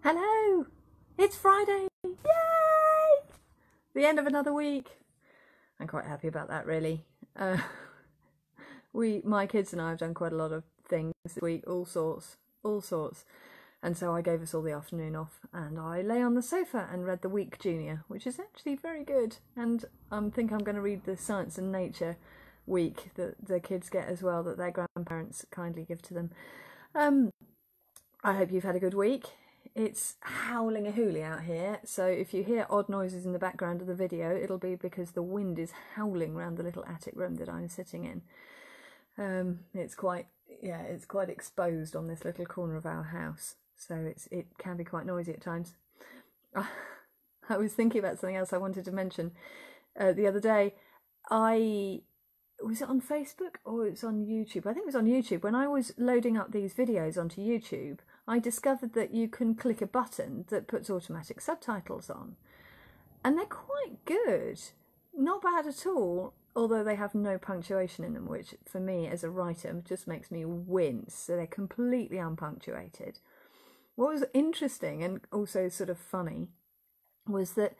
Hello! It's Friday! Yay! The end of another week. I'm quite happy about that, really. My kids and I have done quite a lot of things this week, all sorts. And so I gave us all the afternoon off and I lay on the sofa and read The Week Junior, which is actually very good. And I think I'm going to read the Science and Nature week that the kids get as well, that their grandparents kindly give to them. I hope you've had a good week. It's howling a hoolie out here, so if you hear odd noises in the background of the video, it'll be because the wind is howling around the little attic room that I'm sitting in. It's quite exposed on this little corner of our house, so it can be quite noisy at times. I was thinking about something else I wanted to mention the other day. Was it on Facebook or it was on YouTube? I think it was on YouTube. When I was loading up these videos onto YouTube, I discovered that you can click a button that puts automatic subtitles on. And they're quite good. Not bad at all, although they have no punctuation in them, which for me as a writer just makes me wince. So they're completely unpunctuated. What was interesting and also sort of funny was that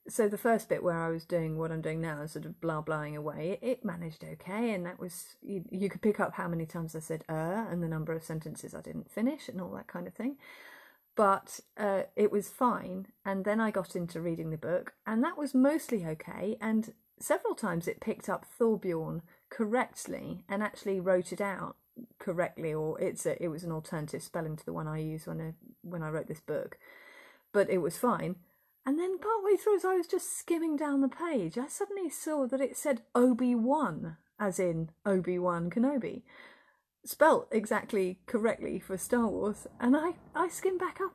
so the first bit where I was doing what I'm doing now, sort of blah-blahing away, it managed okay, and that was, you could pick up how many times I said and the number of sentences I didn't finish and all that kind of thing. But it was fine, and then I got into reading the book, and that was mostly okay, and several times it picked up Thorbjorn correctly and actually wrote it out correctly, or it was an alternative spelling to the one I used when I wrote this book, but it was fine. And then partway through, as I was just skimming down the page, I suddenly saw that it said Obi-Wan, as in Obi-Wan Kenobi, spelt exactly correctly for Star Wars. And I skimmed back up.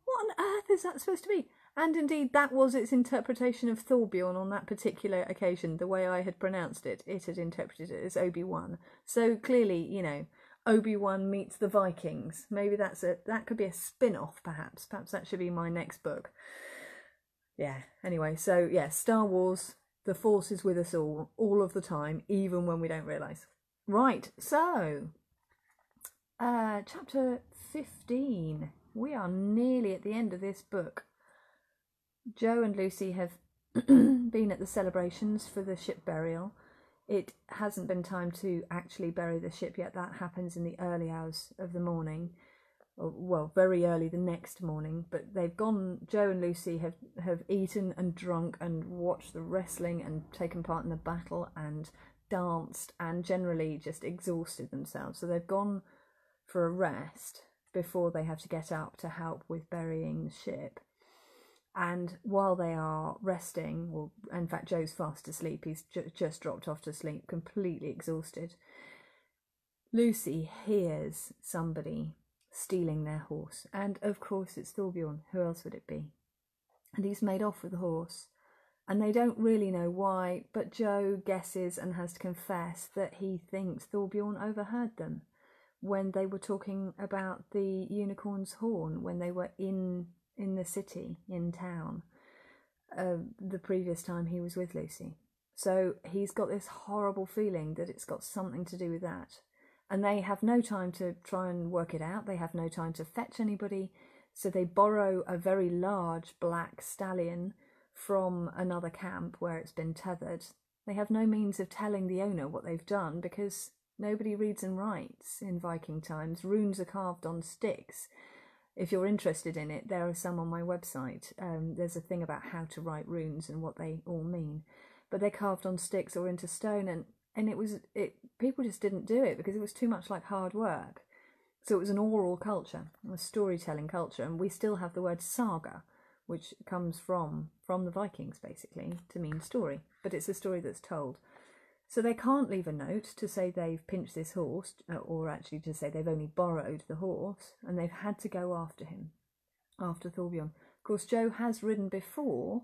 What on earth is that supposed to be? And indeed, that was its interpretation of Thorbjorn on that particular occasion. The way I had pronounced it, it had interpreted it as Obi-Wan. So clearly, you know, Obi-Wan meets the Vikings. Maybe that could be a spin-off, perhaps. Perhaps that should be my next book. Yeah, anyway, so yeah, Star Wars, the Force is with us all of the time, even when we don't realise. Right, so, chapter 15. We are nearly at the end of this book. Jo and Lucy have been at the celebrations for the ship burial. It hasn't been time to actually bury the ship yet. That happens in the early hours of the morning. Well, very early the next morning, but they've gone. Jo and Lucy have eaten and drunk and watched the wrestling and taken part in the battle and danced and generally just exhausted themselves. So they've gone for a rest before they have to get up to help with burying the ship. And while they are resting, well, in fact, Joe's fast asleep. He's just dropped off to sleep, completely exhausted. Lucy hears somebody stealing their horse, and of course it's Thorbjorn. Who else would it be? And he's made off with the horse, and they don't really know why, but Jo guesses and has to confess that he thinks Thorbjorn overheard them when they were talking about the unicorn's horn when they were in the city, in town, the previous time he was with Lucy. So he's got this horrible feeling that it's got something to do with that. And they have no time to try and work it out. They have no time to fetch anybody. So they borrow a very large black stallion from another camp where it's been tethered. They have no means of telling the owner what they've done because nobody reads and writes in Viking times. Runes are carved on sticks. If you're interested in it, there are some on my website. There's a thing about how to write runes and what they all mean. But they're carved on sticks or into stone, and people just didn't do it because it was too much like hard work. So it was an oral culture, a storytelling culture, and we still have the word saga, which comes from the Vikings basically to mean story, but it's a story that's told. So they can't leave a note to say they've pinched this horse, or actually to say they've only borrowed the horse, and they've had to go after him, after Thorbjorn. Of course, Jo has ridden before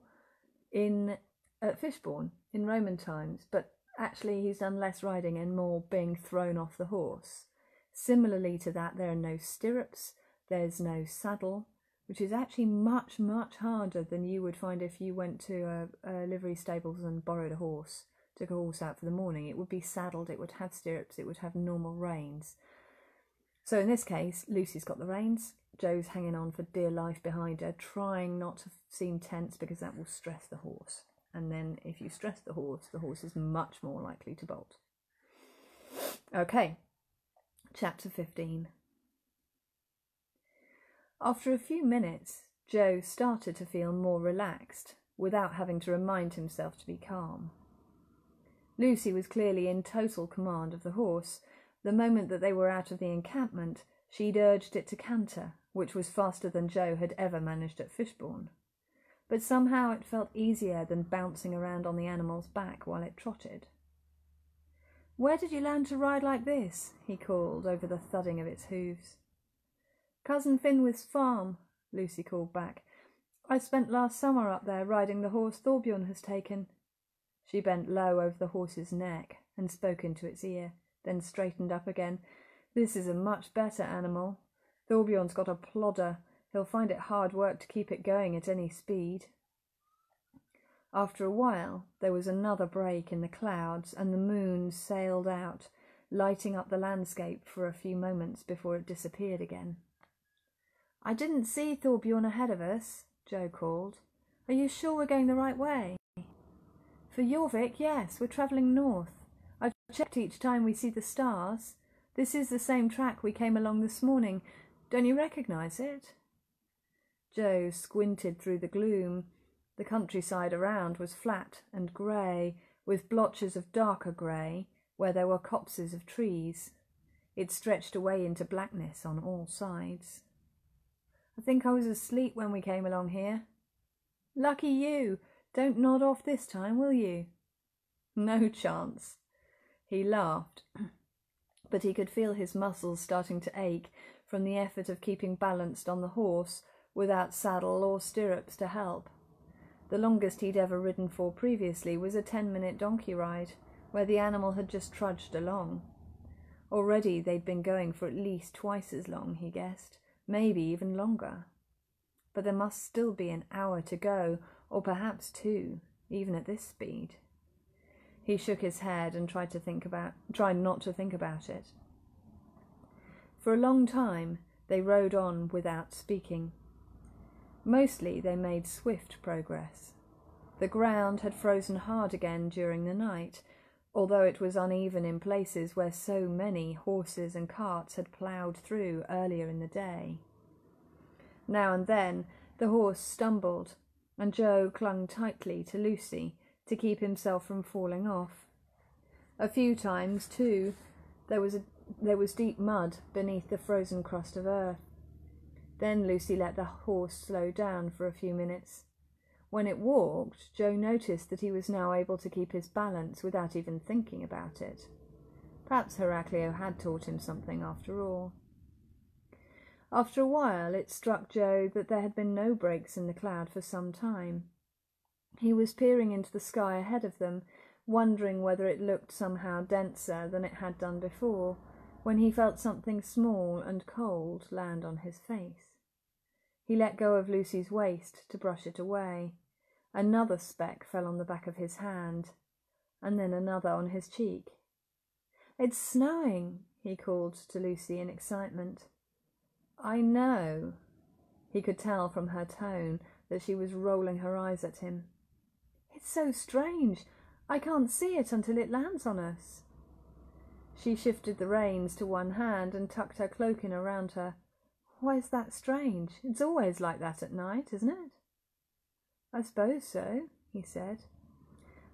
at Fishbourne in Roman times, but actually he's done less riding and more being thrown off the horse. Similarly to that, there are no stirrups, there's no saddle, which is actually much, much harder than you would find if you went to a livery stables and borrowed a horse, took a horse out for the morning. It would be saddled, it would have stirrups, it would have normal reins. So in this case, Lucy's got the reins, Joe's hanging on for dear life behind her, trying not to seem tense because that will stress the horse. And then if you stress the horse is much more likely to bolt. Okay, chapter 15. After a few minutes, Joe started to feel more relaxed, without having to remind himself to be calm. Lucy was clearly in total command of the horse. The moment that they were out of the encampment, she'd urged it to canter, which was faster than Joe had ever managed at Fishbourne. But somehow it felt easier than bouncing around on the animal's back while it trotted. "Where did you learn to ride like this?" he called over the thudding of its hooves. "Cousin Finwith's farm," Lucy called back. "I spent last summer up there riding the horse Thorbjorn has taken." She bent low over the horse's neck and spoke into its ear, then straightened up again. "This is a much better animal. Thorbjorn's got a plodder. He'll find it hard work to keep it going at any speed." After a while, there was another break in the clouds, and the moon sailed out, lighting up the landscape for a few moments before it disappeared again. "I didn't see Thorbjorn ahead of us," Joe called. "Are you sure we're going the right way?" "For Jorvik, yes, we're travelling north. I've checked each time we see the stars. This is the same track we came along this morning. Don't you recognise it?" Joe squinted through the gloom. The countryside around was flat and grey, with blotches of darker grey where there were copses of trees. It stretched away into blackness on all sides. "I think I was asleep when we came along here." "Lucky you. Don't nod off this time, will you?" "No chance." He laughed, but he could feel his muscles starting to ache from the effort of keeping balanced on the horse without saddle or stirrups to help. The longest he'd ever ridden for previously was a 10-minute donkey ride, where the animal had just trudged along. Already they'd been going for at least twice as long, he guessed, maybe even longer. But there must still be an hour to go, or perhaps 2, even at this speed. He shook his head and tried not to think about it. For a long time they rode on without speaking. Mostly they made swift progress. The ground had frozen hard again during the night, although it was uneven in places where so many horses and carts had ploughed through earlier in the day. Now and then the horse stumbled, and Joe clung tightly to Lucy to keep himself from falling off. A few times, too, there was deep mud beneath the frozen crust of earth. Then Lucy let the horse slow down for a few minutes. When it walked, Joe noticed that he was now able to keep his balance without even thinking about it. Perhaps Heraclio had taught him something after all. After a while it struck Joe that there had been no breaks in the cloud for some time. He was peering into the sky ahead of them, wondering whether it looked somehow denser than it had done before, when he felt something small and cold land on his face. He let go of Lucy's waist to brush it away. Another speck fell on the back of his hand, and then another on his cheek. "It's snowing," he called to Lucy in excitement. "I know." He could tell from her tone that she was rolling her eyes at him. "It's so strange. I can't see it until it lands on us." She shifted the reins to one hand and tucked her cloak in around her. "Why is that strange? It's always like that at night, isn't it?" "I suppose so," he said.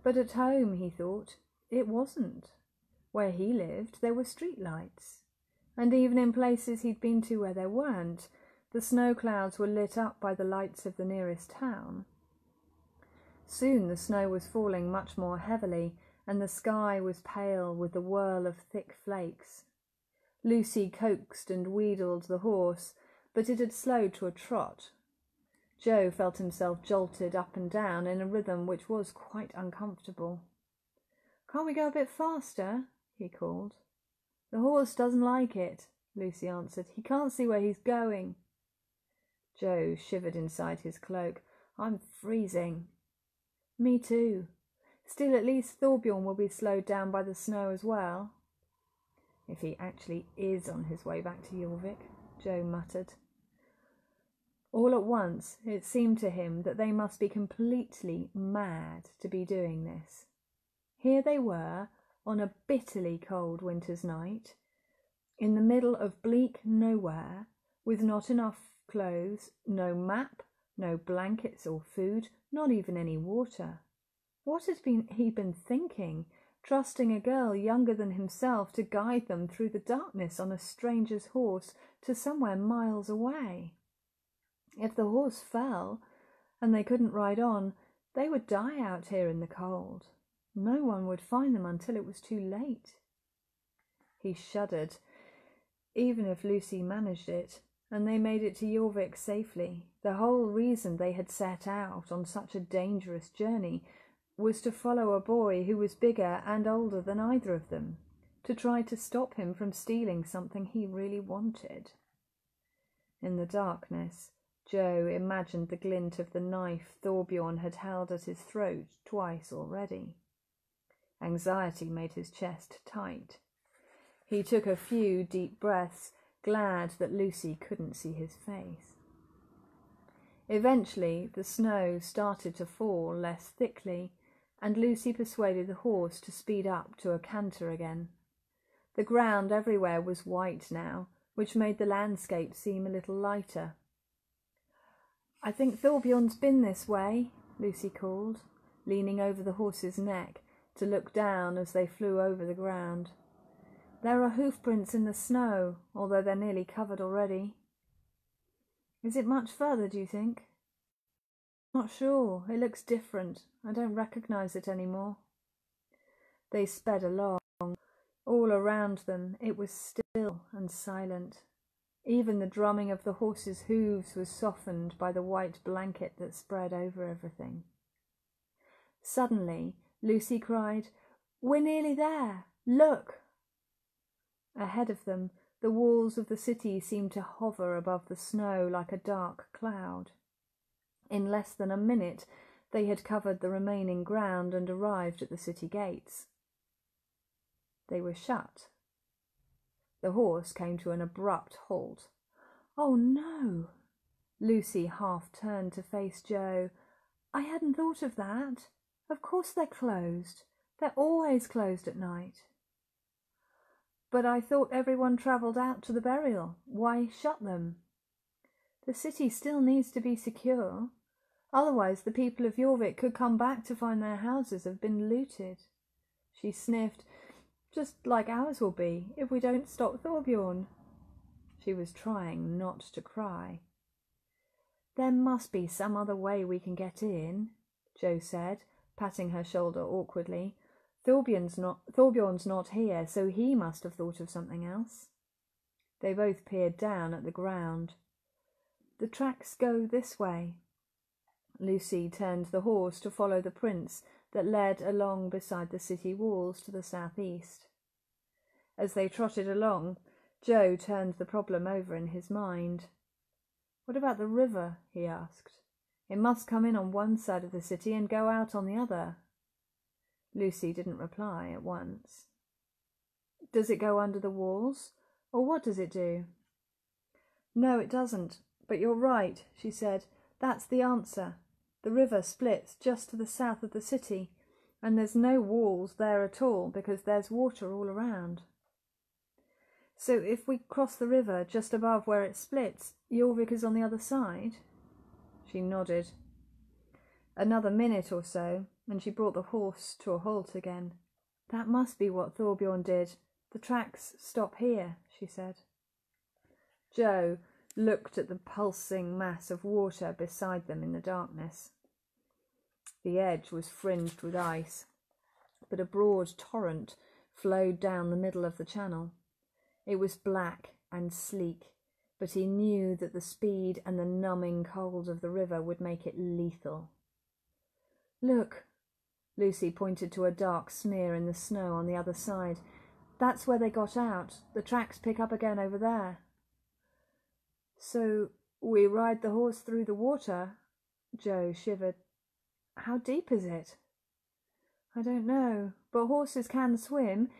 But at home, he thought, it wasn't. Where he lived, there were street lights. And even in places he'd been to where there weren't, the snow clouds were lit up by the lights of the nearest town. Soon the snow was falling much more heavily, and the sky was pale with the whirl of thick flakes. Lucy coaxed and wheedled the horse, but it had slowed to a trot. Joe felt himself jolted up and down in a rhythm which was quite uncomfortable. "Can't we go a bit faster?" he called. "The horse doesn't like it," Lucy answered. "He can't see where he's going." Joe shivered inside his cloak. "I'm freezing." "Me too. Still, at least Thorbjorn will be slowed down by the snow as well." "If he actually is on his way back to Jorvik," Joe muttered. All at once it seemed to him that they must be completely mad to be doing this. Here they were, on a bitterly cold winter's night, in the middle of bleak nowhere, with not enough clothes, no map, no blankets or food, not even any water. What had he been thinking, trusting a girl younger than himself to guide them through the darkness on a stranger's horse to somewhere miles away? If the horse fell, and they couldn't ride on, they would die out here in the cold. No one would find them until it was too late. He shuddered. Even if Lucy managed it, and they made it to Jorvik safely, the whole reason they had set out on such a dangerous journey was to follow a boy who was bigger and older than either of them, to try to stop him from stealing something he really wanted. In the darkness, Joe imagined the glint of the knife Thorbjorn had held at his throat twice already. Anxiety made his chest tight. He took a few deep breaths, glad that Lucy couldn't see his face. Eventually the snow started to fall less thickly, and Lucy persuaded the horse to speed up to a canter again. The ground everywhere was white now, which made the landscape seem a little lighter. "I think Thorbjorn's been this way," Lucy called, leaning over the horse's neck to look down as they flew over the ground. "There are hoof prints in the snow, although they're nearly covered already." "Is it much further, do you think?" "Not sure. It looks different. I don't recognize it anymore." They sped along. All around them it was still and silent. Even the drumming of the horses' hooves was softened by the white blanket that spread over everything. Suddenly Lucy cried, "We're nearly there! Look!" Ahead of them, the walls of the city seemed to hover above the snow like a dark cloud. In less than a minute they had covered the remaining ground and arrived at the city gates. They were shut. The horse came to an abrupt halt. "Oh no!" Lucy half turned to face Joe. "I hadn't thought of that. Of course they're closed. They're always closed at night." "But I thought everyone travelled out to the burial. Why shut them?" "The city still needs to be secure. Otherwise the people of Jorvik could come back to find their houses have been looted." She sniffed. "Just like ours will be, if we don't stop Thorbjorn." She was trying not to cry. "There must be some other way we can get in," Joe said, patting her shoulder awkwardly. Thorbjorn's not here, so he must have thought of something else." They both peered down at the ground. "The tracks go this way." Lucy turned the horse to follow the prints that led along beside the city walls to the southeast. As they trotted along, Joe turned the problem over in his mind. "What about the river?" he asked. "It must come in on one side of the city and go out on the other." Lucy didn't reply at once. "Does it go under the walls? Or what does it do?" "No, it doesn't. But you're right," she said. "That's the answer. The river splits just to the south of the city, and there's no walls there at all because there's water all around." "So if we cross the river just above where it splits, Jorvik is on the other side?" She nodded. Another minute or so, and she brought the horse to a halt again. "That must be what Thorbjorn did. The tracks stop here," she said. Joe looked at the pulsing mass of water beside them in the darkness. The edge was fringed with ice, but a broad torrent flowed down the middle of the channel. It was black and sleek, but he knew that the speed and the numbing cold of the river would make it lethal. "Look," Lucy pointed to a dark smear in the snow on the other side. "That's where they got out. The tracks pick up again over there." "So we ride the horse through the water?" Joe shivered. "How deep is it?" "I don't know, but horses can swim.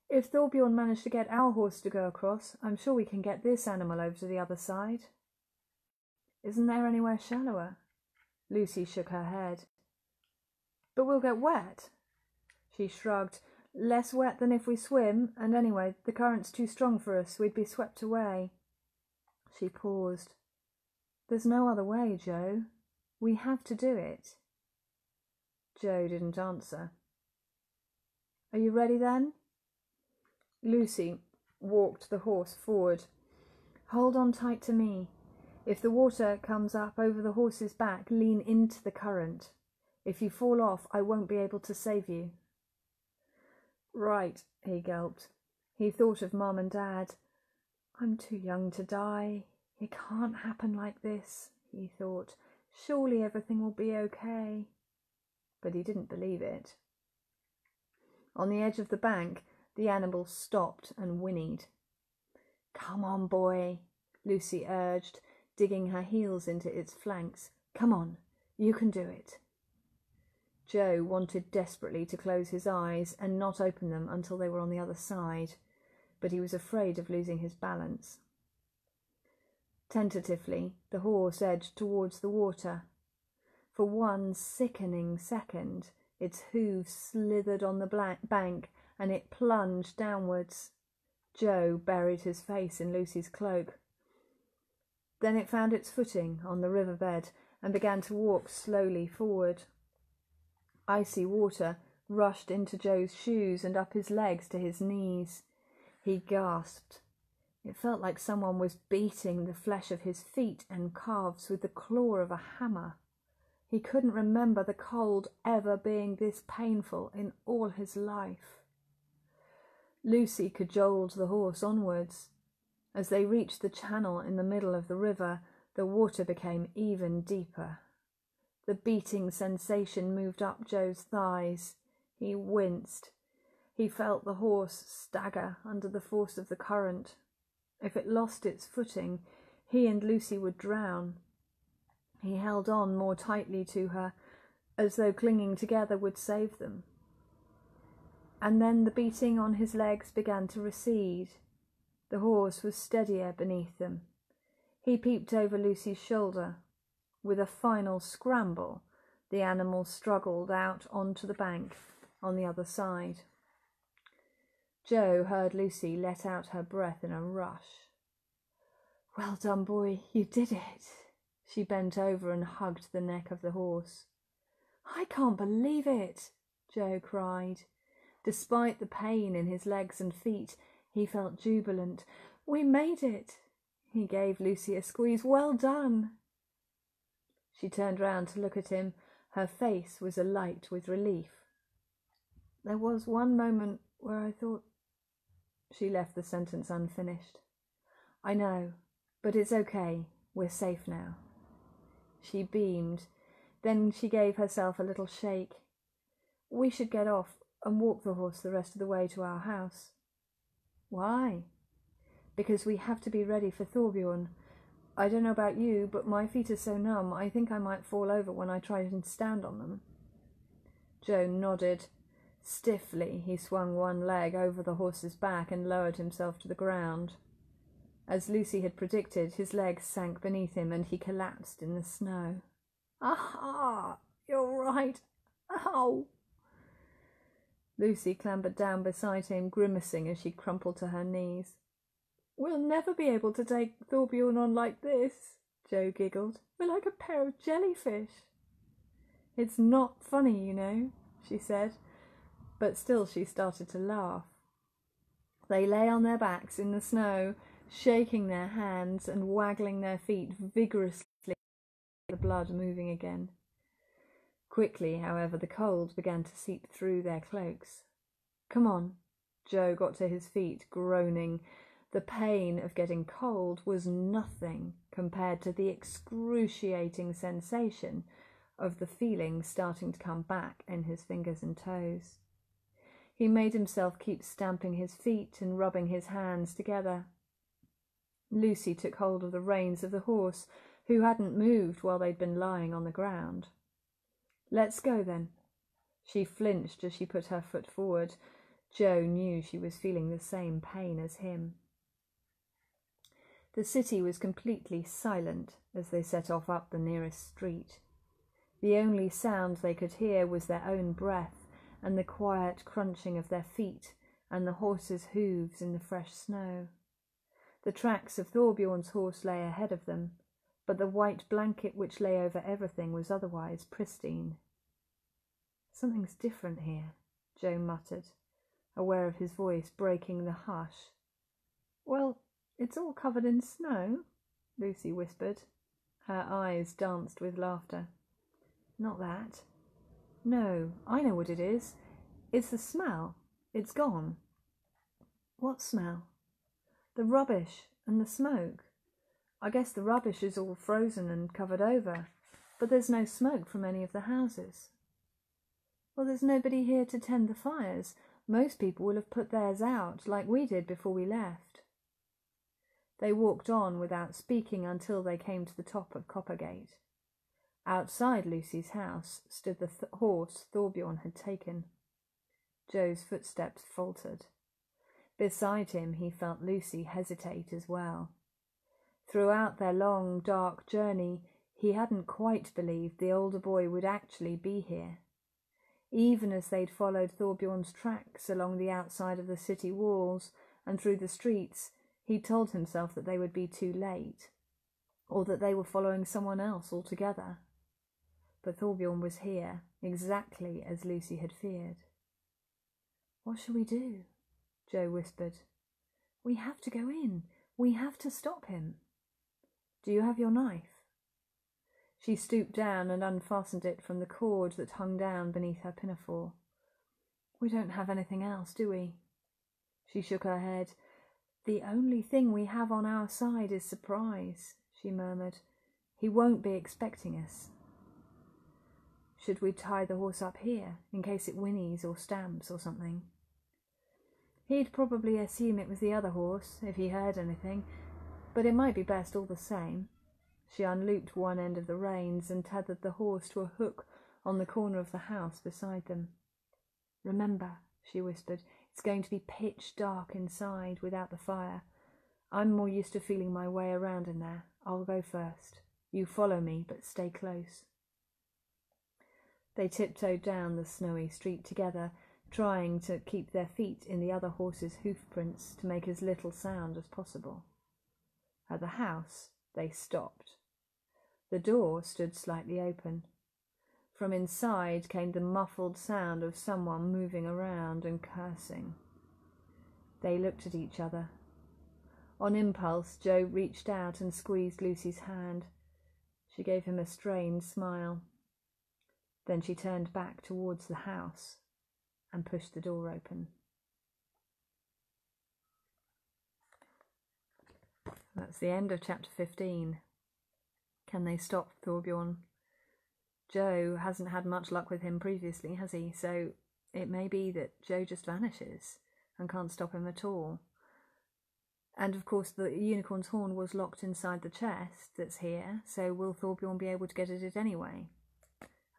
If Thorbjorn managed to get our horse to go across, I'm sure we can get this animal over to the other side." Isn't there anywhere shallower? Lucy shook her head. But we'll get wet. She shrugged. Less wet than if we swim, and anyway, the current's too strong for us. We'd be swept away. She paused. There's no other way, Joe. We have to do it. Joe didn't answer. Are you ready then? Lucy walked the horse forward. Hold on tight to me. If the water comes up over the horse's back, lean into the current. If you fall off, I won't be able to save you. Right, he gulped. He thought of Mum and Dad. I'm too young to die. It can't happen like this, he thought. Surely everything will be okay. But he didn't believe it. On the edge of the bank, the animal stopped and whinnied. Come on, boy, Lucy urged, digging her heels into its flanks. Come on, you can do it. Joe wanted desperately to close his eyes and not open them until they were on the other side, but he was afraid of losing his balance. Tentatively, the horse edged towards the water. For one sickening second, its hooves slithered on the bank and it plunged downwards. Joe buried his face in Lucy's cloak. Then it found its footing on the riverbed and began to walk slowly forward. Icy water rushed into Joe's shoes and up his legs to his knees. He gasped. It felt like someone was beating the flesh of his feet and calves with the claw of a hammer. He couldn't remember the cold ever being this painful in all his life. Lucy cajoled the horse onwards. As they reached the channel in the middle of the river, the water became even deeper. The beating sensation moved up Joe's thighs. He winced. He felt the horse stagger under the force of the current. If it lost its footing, he and Lucy would drown. He held on more tightly to her, as though clinging together would save them. And then the beating on his legs began to recede. The horse was steadier beneath them. He peeped over Lucy's shoulder. With a final scramble, the animal struggled out onto the bank on the other side. Joe heard Lucy let out her breath in a rush. Well done, boy, you did it. She bent over and hugged the neck of the horse. I can't believe it, Joe cried. Despite the pain in his legs and feet, he felt jubilant. We made it. He gave Lucy a squeeze. Well done. She turned round to look at him. Her face was alight with relief. There was one moment where I thought... She left the sentence unfinished. I know, but it's okay. We're safe now. She beamed. Then she gave herself a little shake. We should get off and walk the horse the rest of the way to our house. Why? Because we have to be ready for Thorbjorn. I don't know about you, but my feet are so numb I think I might fall over when I try and stand on them. Joe nodded. Stiffly he swung one leg over the horse's back and lowered himself to the ground. As Lucy had predicted, his legs sank beneath him and he collapsed in the snow. Aha! You're right. Ow! Lucy clambered down beside him, grimacing as she crumpled to her knees. We'll never be able to take Thorbjorn on like this, Joe giggled. We're like a pair of jellyfish. It's not funny, you know, she said, but still she started to laugh. They lay on their backs in the snow, shaking their hands and waggling their feet vigorously, the blood moving again. Quickly, however, the cold began to seep through their cloaks. Come on. Joe got to his feet, groaning. The pain of getting cold was nothing compared to the excruciating sensation of the feeling starting to come back in his fingers and toes. He made himself keep stamping his feet and rubbing his hands together. Lucy took hold of the reins of the horse, who hadn't moved while they'd been lying on the ground. Let's go, then. She flinched as she put her foot forward. Joe knew she was feeling the same pain as him. The city was completely silent as they set off up the nearest street. The only sound they could hear was their own breath and the quiet crunching of their feet and the horses' hooves in the fresh snow. The tracks of Thorbjorn's horse lay ahead of them, but the white blanket which lay over everything was otherwise pristine. "Something's different here," Joe muttered, aware of his voice breaking the hush. "Well, it's all covered in snow," Lucy whispered. Her eyes danced with laughter. "Not that. No, I know what it is. It's the smell. It's gone." "What smell?" "The rubbish and the smoke. I guess the rubbish is all frozen and covered over, but there's no smoke from any of the houses." "Well, there's nobody here to tend the fires. Most people will have put theirs out, like we did before we left." They walked on without speaking until they came to the top of Coppergate. Outside Lucy's house stood the horse Thorbjorn had taken. Joe's footsteps faltered. Beside him he felt Lucy hesitate as well. Throughout their long, dark journey, he hadn't quite believed the older boy would actually be here. Even as they'd followed Thorbjorn's tracks along the outside of the city walls and through the streets, he told himself that they would be too late, or that they were following someone else altogether. But Thorbjorn was here, exactly as Lucy had feared. "What shall we do?" Joe whispered. "We have to go in. We have to stop him." "Do you have your knife?" She stooped down and unfastened it from the cord that hung down beneath her pinafore. "We don't have anything else, do we?" She shook her head. "The only thing we have on our side is surprise," she murmured. "He won't be expecting us." "Should we tie the horse up here, in case it whinnies or stamps or something?" "He'd probably assume it was the other horse, if he heard anything, but it might be best all the same." She unlooped one end of the reins and tethered the horse to a hook on the corner of the house beside them. "Remember," she whispered, "it's going to be pitch dark inside without the fire. I'm more used to feeling my way around in there. I'll go first. You follow me, but stay close." They tiptoed down the snowy street together, trying to keep their feet in the other horse's hoof prints to make as little sound as possible. At the house, they stopped. The door stood slightly open. From inside came the muffled sound of someone moving around and cursing. They looked at each other. On impulse, Joe reached out and squeezed Lucy's hand. She gave him a strained smile. Then she turned back towards the house and pushed the door open. That's the end of chapter 15. Can they stop Thorbjorn? Joe hasn't had much luck with him previously, has he? So it may be that Joe just vanishes and can't stop him at all. And of course the unicorn's horn was locked inside the chest that's here, so will Thorbjorn be able to get at it anyway?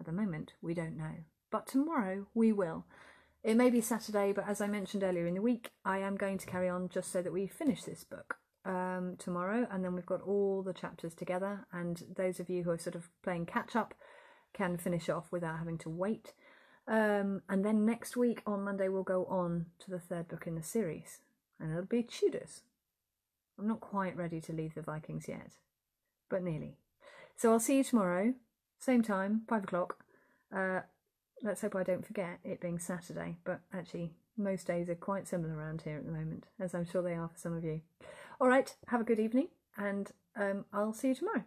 At the moment, we don't know. But tomorrow we will. It may be Saturday, but as I mentioned earlier in the week, I am going to carry on just so that we finish this book tomorrow, and then we've got all the chapters together, and those of you who are sort of playing catch-up can finish off without having to wait. And then next week, on Monday, we'll go on to the third book in the series, and it'll be Tudors. I'm not quite ready to leave the Vikings yet, but nearly. So I'll see you tomorrow, same time, 5 o'clock. Let's hope I don't forget, it being Saturday, but actually most days are quite similar around here at the moment, as I'm sure they are for some of you. All right, have a good evening, and I'll see you tomorrow.